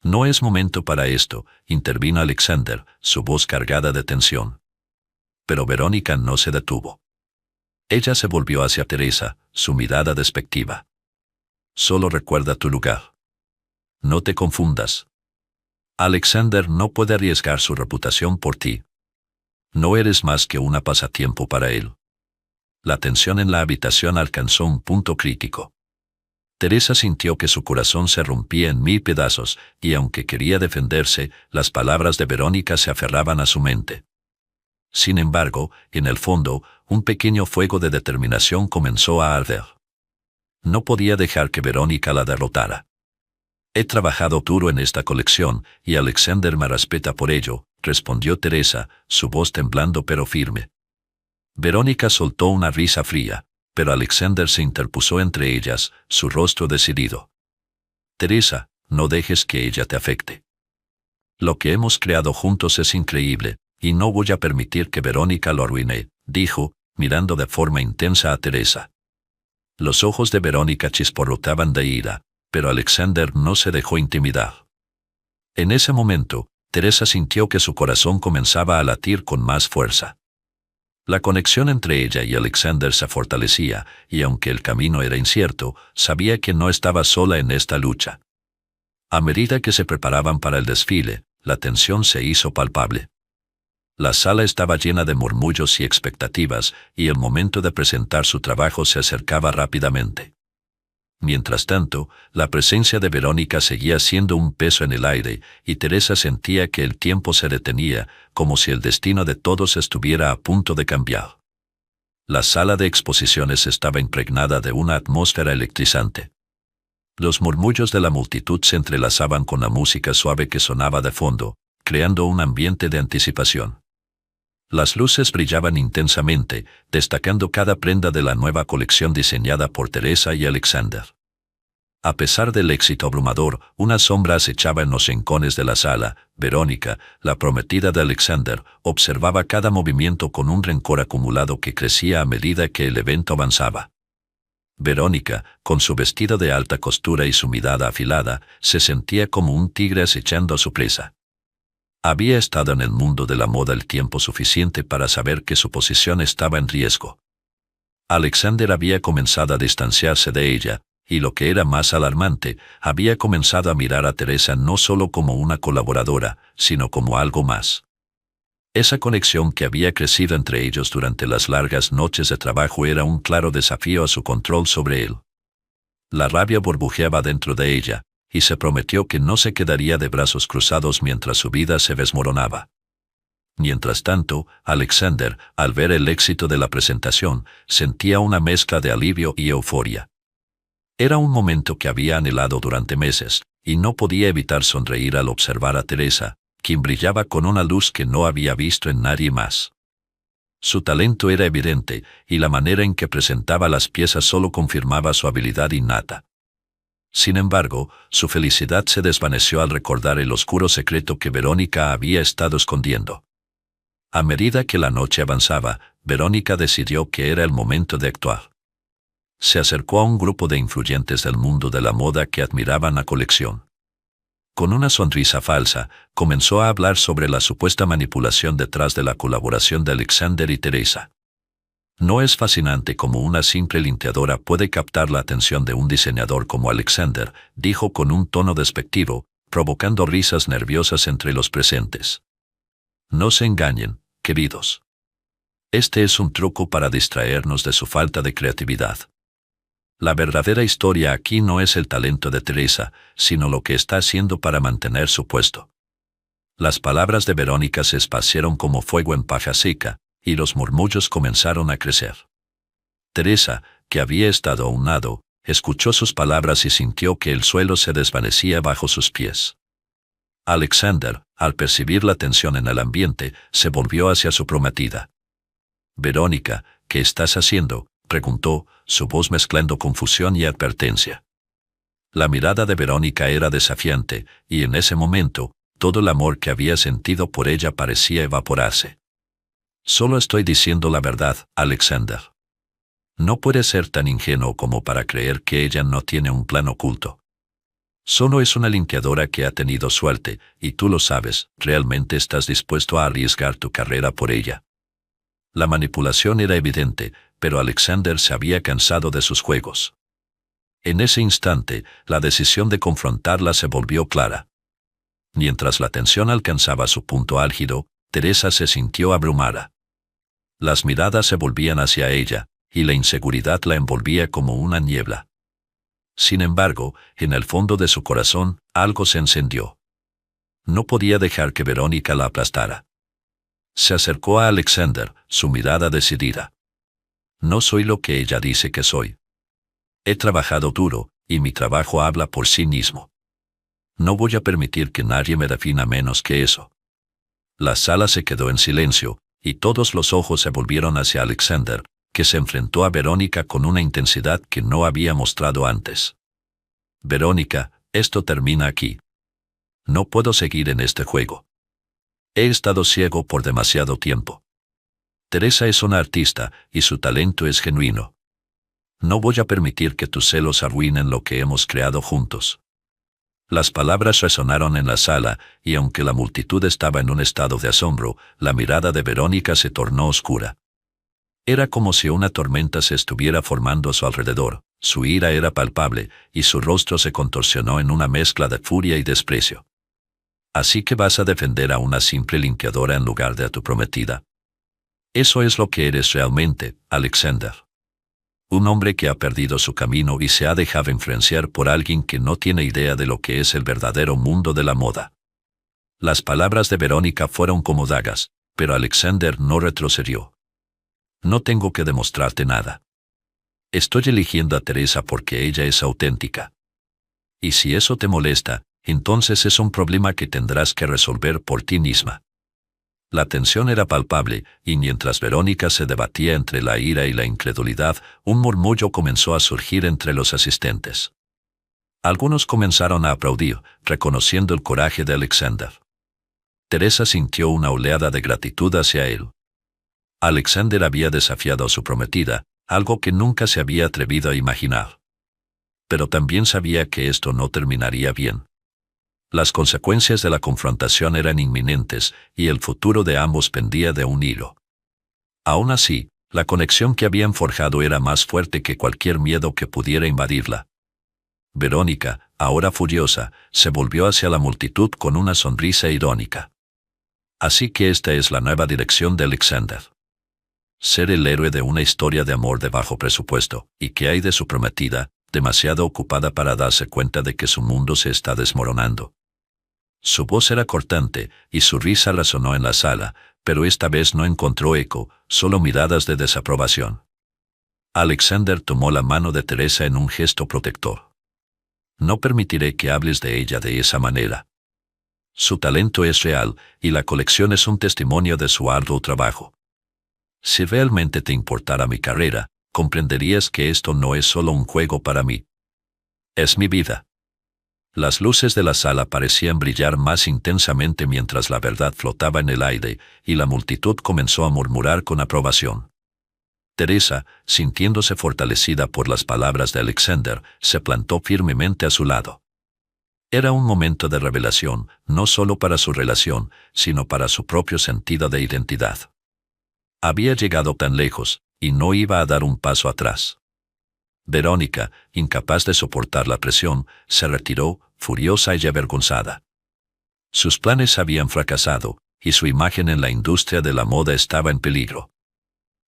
«No es momento para esto», intervino Alexander, su voz cargada de tensión. Pero Verónica no se detuvo. Ella se volvió hacia Teresa, su mirada despectiva. «Solo recuerda tu lugar. No te confundas. Alexander no puede arriesgar su reputación por ti. No eres más que una pasatiempo para él». La tensión en la habitación alcanzó un punto crítico. Teresa sintió que su corazón se rompía en 1000 pedazos, y aunque quería defenderse, las palabras de Verónica se aferraban a su mente. Sin embargo, en el fondo, un pequeño fuego de determinación comenzó a arder. No podía dejar que Verónica la derrotara. «He trabajado duro en esta colección, y Alexander me respeta por ello», respondió Teresa, su voz temblando pero firme. Verónica soltó una risa fría, pero Alexander se interpuso entre ellas, su rostro decidido. «Teresa, no dejes que ella te afecte. Lo que hemos creado juntos es increíble, y no voy a permitir que Verónica lo arruine», dijo, mirando de forma intensa a Teresa. Los ojos de Verónica chisporroteaban de ira, pero Alexander no se dejó intimidar. En ese momento, Teresa sintió que su corazón comenzaba a latir con más fuerza. La conexión entre ella y Alexander se fortalecía, y aunque el camino era incierto, sabía que no estaba sola en esta lucha. A medida que se preparaban para el desfile, la tensión se hizo palpable. La sala estaba llena de murmullos y expectativas, y el momento de presentar su trabajo se acercaba rápidamente. Mientras tanto, la presencia de Verónica seguía siendo un peso en el aire, y Teresa sentía que el tiempo se detenía, como si el destino de todos estuviera a punto de cambiar. La sala de exposiciones estaba impregnada de una atmósfera electrizante. Los murmullos de la multitud se entrelazaban con la música suave que sonaba de fondo, creando un ambiente de anticipación. Las luces brillaban intensamente, destacando cada prenda de la nueva colección diseñada por Teresa y Alexander. A pesar del éxito abrumador, una sombra acechaba en los rincones de la sala. Verónica, la prometida de Alexander, observaba cada movimiento con un rencor acumulado que crecía a medida que el evento avanzaba. Verónica, con su vestido de alta costura y su mirada afilada, se sentía como un tigre acechando a su presa. Había estado en el mundo de la moda el tiempo suficiente para saber que su posición estaba en riesgo. Alexander había comenzado a distanciarse de ella, y lo que era más alarmante, había comenzado a mirar a Teresa no solo como una colaboradora, sino como algo más. Esa conexión que había crecido entre ellos durante las largas noches de trabajo era un claro desafío a su control sobre él. La rabia burbujeaba dentro de ella, y se prometió que no se quedaría de brazos cruzados mientras su vida se desmoronaba. Mientras tanto, Alexander, al ver el éxito de la presentación, sentía una mezcla de alivio y euforia. Era un momento que había anhelado durante meses, y no podía evitar sonreír al observar a Teresa, quien brillaba con una luz que no había visto en nadie más. Su talento era evidente, y la manera en que presentaba las piezas solo confirmaba su habilidad innata. Sin embargo, su felicidad se desvaneció al recordar el oscuro secreto que Verónica había estado escondiendo. A medida que la noche avanzaba, Verónica decidió que era el momento de actuar. Se acercó a un grupo de influyentes del mundo de la moda que admiraban la colección. Con una sonrisa falsa, comenzó a hablar sobre la supuesta manipulación detrás de la colaboración de Alexander y Teresa. No es fascinante cómo una simple limpiadora puede captar la atención de un diseñador como Alexander, dijo con un tono despectivo, provocando risas nerviosas entre los presentes. No se engañen, queridos. Este es un truco para distraernos de su falta de creatividad. La verdadera historia aquí no es el talento de Teresa, sino lo que está haciendo para mantener su puesto. Las palabras de Verónica se esparcieron como fuego en paja seca, y los murmullos comenzaron a crecer. Teresa, que había estado a un lado, escuchó sus palabras y sintió que el suelo se desvanecía bajo sus pies. Alexander, al percibir la tensión en el ambiente, se volvió hacia su prometida. «Verónica, ¿qué estás haciendo?», preguntó, su voz mezclando confusión y advertencia. La mirada de Verónica era desafiante, y en ese momento, todo el amor que había sentido por ella parecía evaporarse. «Solo estoy diciendo la verdad, Alexander. No puedes ser tan ingenuo como para creer que ella no tiene un plan oculto. Solo es una limpiadora que ha tenido suerte, y tú lo sabes, ¿realmente estás dispuesto a arriesgar tu carrera por ella?». La manipulación era evidente, pero Alexander se había cansado de sus juegos. En ese instante, la decisión de confrontarla se volvió clara. Mientras la tensión alcanzaba su punto álgido, Teresa se sintió abrumada. Las miradas se volvían hacia ella, y la inseguridad la envolvía como una niebla. Sin embargo, en el fondo de su corazón, algo se encendió. No podía dejar que Verónica la aplastara. Se acercó a Alexander, su mirada decidida. «No soy lo que ella dice que soy. He trabajado duro, y mi trabajo habla por sí mismo. No voy a permitir que nadie me defina menos que eso». La sala se quedó en silencio, y todos los ojos se volvieron hacia Alexander, que se enfrentó a Verónica con una intensidad que no había mostrado antes. «Verónica, esto termina aquí. No puedo seguir en este juego. He estado ciego por demasiado tiempo. Teresa es una artista, y su talento es genuino. No voy a permitir que tus celos arruinen lo que hemos creado juntos». Las palabras resonaron en la sala, y aunque la multitud estaba en un estado de asombro, la mirada de Verónica se tornó oscura. Era como si una tormenta se estuviera formando a su alrededor, su ira era palpable, y su rostro se contorsionó en una mezcla de furia y desprecio. «¿Así que vas a defender a una simple limpiadora en lugar de a tu prometida? Eso es lo que eres realmente, Alexander. Un hombre que ha perdido su camino y se ha dejado influenciar por alguien que no tiene idea de lo que es el verdadero mundo de la moda». Las palabras de Verónica fueron como dagas, pero Alexander no retrocedió. «No tengo que demostrarte nada. Estoy eligiendo a Teresa porque ella es auténtica. Y si eso te molesta, entonces es un problema que tendrás que resolver por ti misma». La tensión era palpable, y mientras Verónica se debatía entre la ira y la incredulidad, un murmullo comenzó a surgir entre los asistentes. Algunos comenzaron a aplaudir, reconociendo el coraje de Alexander. Teresa sintió una oleada de gratitud hacia él. Alexander había desafiado a su prometida, algo que nunca se había atrevido a imaginar. Pero también sabía que esto no terminaría bien. Las consecuencias de la confrontación eran inminentes, y el futuro de ambos pendía de un hilo. Aún así, la conexión que habían forjado era más fuerte que cualquier miedo que pudiera invadirla. Verónica, ahora furiosa, se volvió hacia la multitud con una sonrisa irónica. Así que esta es la nueva dirección de Alexander. Ser el héroe de una historia de amor de bajo presupuesto, y que hay de su prometida, demasiado ocupada para darse cuenta de que su mundo se está desmoronando. Su voz era cortante, y su risa resonó en la sala, pero esta vez no encontró eco, solo miradas de desaprobación. Alexander tomó la mano de Teresa en un gesto protector. No permitiré que hables de ella de esa manera. Su talento es real, y la colección es un testimonio de su arduo trabajo. Si realmente te importara mi carrera, comprenderías que esto no es solo un juego para mí. Es mi vida. Las luces de la sala parecían brillar más intensamente mientras la verdad flotaba en el aire, y la multitud comenzó a murmurar con aprobación. Teresa, sintiéndose fortalecida por las palabras de Alexander, se plantó firmemente a su lado. Era un momento de revelación, no solo para su relación, sino para su propio sentido de identidad. Había llegado tan lejos, y no iba a dar un paso atrás. Verónica, incapaz de soportar la presión, se retiró, furiosa y avergonzada. Sus planes habían fracasado, y su imagen en la industria de la moda estaba en peligro.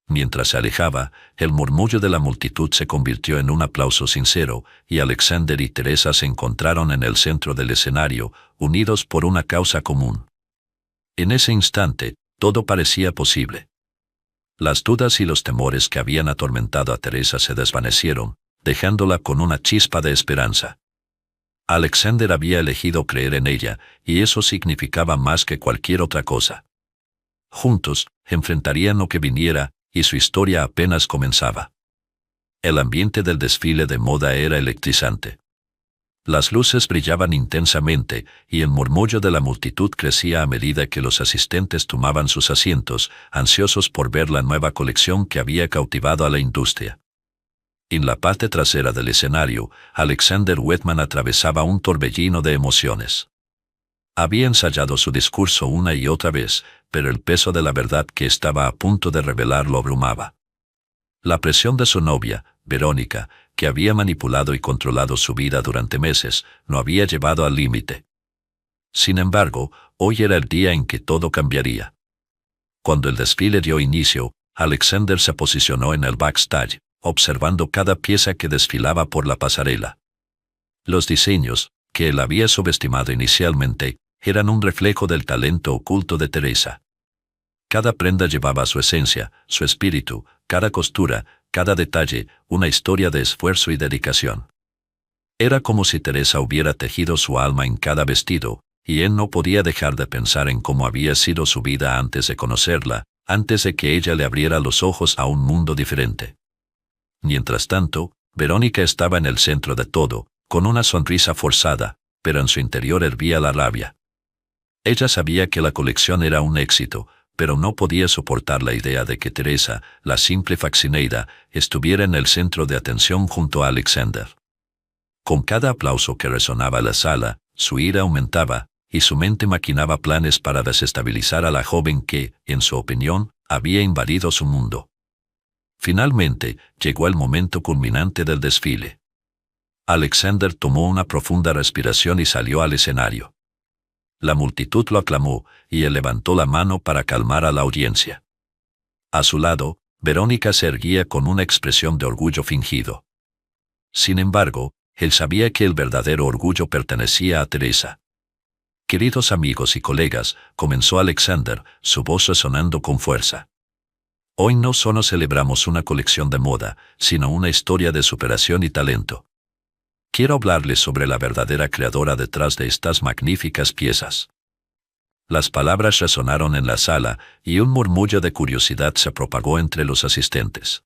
Mientras se alejaba, el murmullo de la multitud se convirtió en un aplauso sincero, y Alexander y Teresa se encontraron en el centro del escenario, unidos por una causa común. En ese instante, todo parecía posible. Las dudas y los temores que habían atormentado a Teresa se desvanecieron, dejándola con una chispa de esperanza. Alexander había elegido creer en ella, y eso significaba más que cualquier otra cosa. Juntos, enfrentarían lo que viniera, y su historia apenas comenzaba. El ambiente del desfile de moda era electrizante. Las luces brillaban intensamente, y el murmullo de la multitud crecía a medida que los asistentes tomaban sus asientos, ansiosos por ver la nueva colección que había cautivado a la industria. En la parte trasera del escenario, Alexander Wetman atravesaba un torbellino de emociones. Había ensayado su discurso una y otra vez, pero el peso de la verdad que estaba a punto de revelar lo abrumaba. La presión de su novia, Verónica, que había manipulado y controlado su vida durante meses, lo había llevado al límite. Sin embargo, hoy era el día en que todo cambiaría. Cuando el desfile dio inicio, Alexander se posicionó en el backstage, observando cada pieza que desfilaba por la pasarela. Los diseños, que él había subestimado inicialmente, eran un reflejo del talento oculto de Teresa. Cada prenda llevaba su esencia, su espíritu, cada costura, cada detalle, una historia de esfuerzo y dedicación. Era como si Teresa hubiera tejido su alma en cada vestido, y él no podía dejar de pensar en cómo había sido su vida antes de conocerla, antes de que ella le abriera los ojos a un mundo diferente. Mientras tanto, Verónica estaba en el centro de todo, con una sonrisa forzada, pero en su interior hervía la rabia. Ella sabía que la colección era un éxito, pero no podía soportar la idea de que Teresa, la simple faccineida, estuviera en el centro de atención junto a Alexander. Con cada aplauso que resonaba en la sala, su ira aumentaba, y su mente maquinaba planes para desestabilizar a la joven que, en su opinión, había invadido su mundo. Finalmente, llegó el momento culminante del desfile. Alexander tomó una profunda respiración y salió al escenario. La multitud lo aclamó, y él levantó la mano para calmar a la audiencia. A su lado, Verónica se erguía con una expresión de orgullo fingido. Sin embargo, él sabía que el verdadero orgullo pertenecía a Teresa. Queridos amigos y colegas, comenzó Alexander, su voz resonando con fuerza. Hoy no solo celebramos una colección de moda, sino una historia de superación y talento. Quiero hablarles sobre la verdadera creadora detrás de estas magníficas piezas. Las palabras resonaron en la sala y un murmullo de curiosidad se propagó entre los asistentes.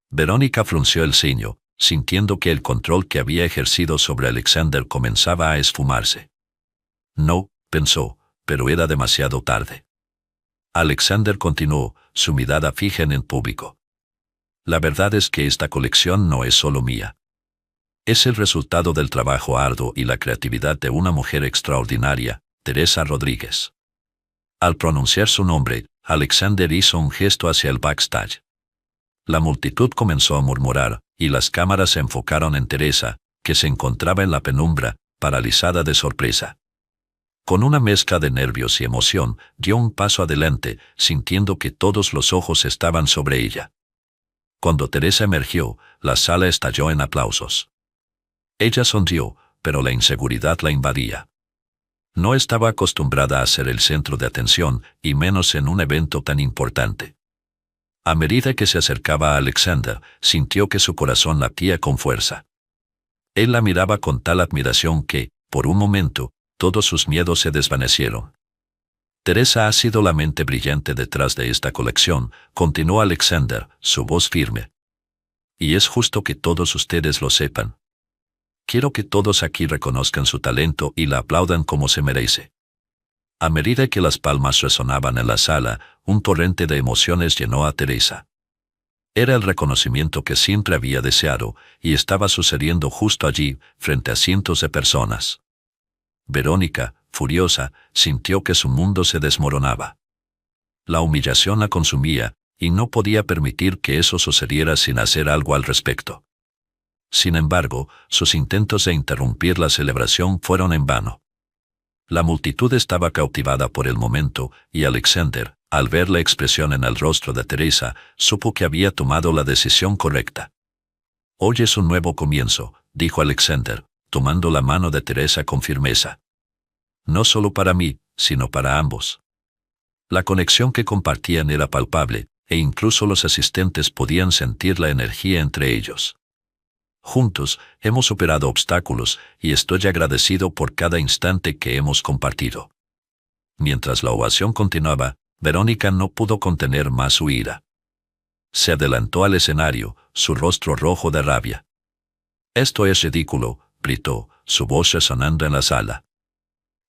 Verónica frunció el ceño, sintiendo que el control que había ejercido sobre Alexander comenzaba a esfumarse. No, pensó, pero era demasiado tarde. Alexander continuó, su mirada fija en el público. La verdad es que esta colección no es solo mía. Es el resultado del trabajo arduo y la creatividad de una mujer extraordinaria, Teresa Rodríguez. Al pronunciar su nombre, Alexander hizo un gesto hacia el backstage. La multitud comenzó a murmurar, y las cámaras se enfocaron en Teresa, que se encontraba en la penumbra, paralizada de sorpresa. Con una mezcla de nervios y emoción, dio un paso adelante, sintiendo que todos los ojos estaban sobre ella. Cuando Teresa emergió, la sala estalló en aplausos. Ella sonrió, pero la inseguridad la invadía. No estaba acostumbrada a ser el centro de atención, y menos en un evento tan importante. A medida que se acercaba a Alexander, sintió que su corazón latía con fuerza. Él la miraba con tal admiración que, por un momento, todos sus miedos se desvanecieron. Teresa ha sido la mente brillante detrás de esta colección, continuó Alexander, su voz firme. Y es justo que todos ustedes lo sepan. Quiero que todos aquí reconozcan su talento y la aplaudan como se merece. A medida que las palmas resonaban en la sala, un torrente de emociones llenó a Teresa. Era el reconocimiento que siempre había deseado, y estaba sucediendo justo allí, frente a cientos de personas. Verónica, furiosa, sintió que su mundo se desmoronaba. La humillación la consumía, y no podía permitir que eso sucediera sin hacer algo al respecto. Sin embargo, sus intentos de interrumpir la celebración fueron en vano. La multitud estaba cautivada por el momento, y Alexander, al ver la expresión en el rostro de Teresa, supo que había tomado la decisión correcta. Hoy es un nuevo comienzo, dijo Alexander, tomando la mano de Teresa con firmeza. No solo para mí, sino para ambos. La conexión que compartían era palpable, e incluso los asistentes podían sentir la energía entre ellos. Juntos, hemos superado obstáculos, y estoy agradecido por cada instante que hemos compartido. Mientras la ovación continuaba, Verónica no pudo contener más su ira. Se adelantó al escenario, su rostro rojo de rabia. «Esto es ridículo», gritó, su voz resonando en la sala.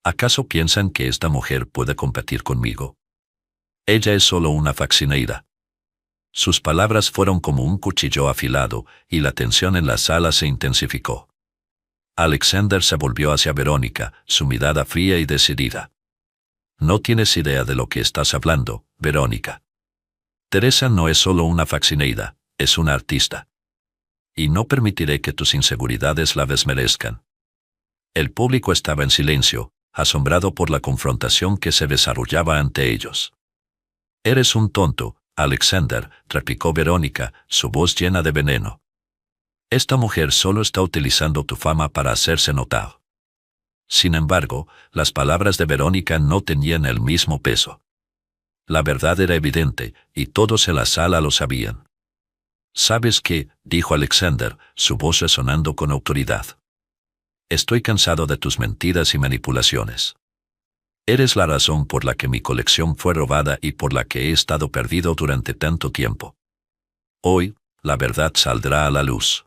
«¿Acaso piensan que esta mujer puede competir conmigo? Ella es solo una faccineira». Sus palabras fueron como un cuchillo afilado, y la tensión en la sala se intensificó. Alexander se volvió hacia Verónica, su mirada fría y decidida. «No tienes idea de lo que estás hablando, Verónica. Teresa no es solo una faccineira, es una artista. Y no permitiré que tus inseguridades la desmerezcan». El público estaba en silencio, asombrado por la confrontación que se desarrollaba ante ellos. «Eres un tonto, Alexander», replicó Verónica, su voz llena de veneno. «Esta mujer solo está utilizando tu fama para hacerse notar». Sin embargo, las palabras de Verónica no tenían el mismo peso. La verdad era evidente, y todos en la sala lo sabían. «¿Sabes qué?», dijo Alexander, su voz resonando con autoridad. «Estoy cansado de tus mentiras y manipulaciones. Eres la razón por la que mi colección fue robada y por la que he estado perdido durante tanto tiempo. Hoy, la verdad saldrá a la luz».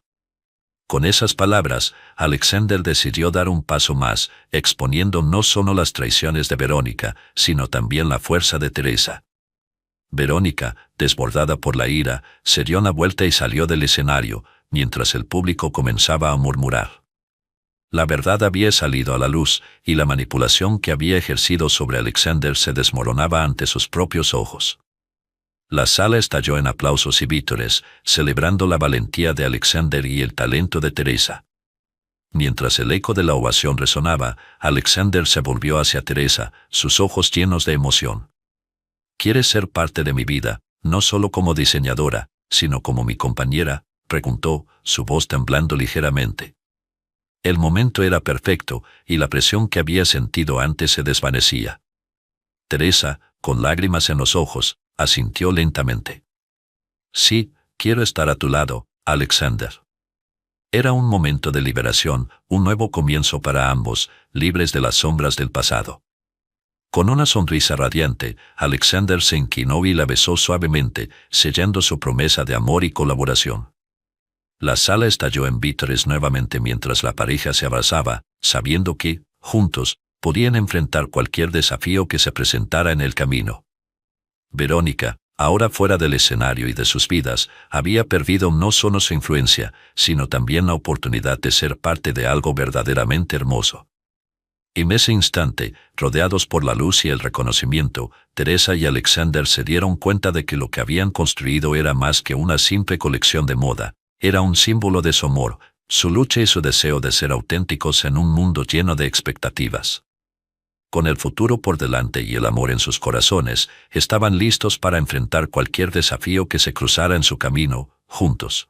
Con esas palabras, Alexander decidió dar un paso más, exponiendo no solo las traiciones de Verónica, sino también la fuerza de Teresa. Verónica, desbordada por la ira, se dio una vuelta y salió del escenario, mientras el público comenzaba a murmurar. La verdad había salido a la luz, y la manipulación que había ejercido sobre Alexander se desmoronaba ante sus propios ojos. La sala estalló en aplausos y vítores, celebrando la valentía de Alexander y el talento de Teresa. Mientras el eco de la ovación resonaba, Alexander se volvió hacia Teresa, sus ojos llenos de emoción. «¿Quieres ser parte de mi vida, no solo como diseñadora, sino como mi compañera?», preguntó, su voz temblando ligeramente. El momento era perfecto, y la presión que había sentido antes se desvanecía. Teresa, con lágrimas en los ojos, asintió lentamente. «Sí, quiero estar a tu lado, Alexander». Era un momento de liberación, un nuevo comienzo para ambos, libres de las sombras del pasado. Con una sonrisa radiante, Alexander se inclinó y la besó suavemente, sellando su promesa de amor y colaboración. La sala estalló en vítores nuevamente mientras la pareja se abrazaba, sabiendo que, juntos, podían enfrentar cualquier desafío que se presentara en el camino. Verónica, ahora fuera del escenario y de sus vidas, había perdido no solo su influencia, sino también la oportunidad de ser parte de algo verdaderamente hermoso. En ese instante, rodeados por la luz y el reconocimiento, Teresa y Alexander se dieron cuenta de que lo que habían construido era más que una simple colección de moda, era un símbolo de su amor, su lucha y su deseo de ser auténticos en un mundo lleno de expectativas. Con el futuro por delante y el amor en sus corazones, estaban listos para enfrentar cualquier desafío que se cruzara en su camino, juntos.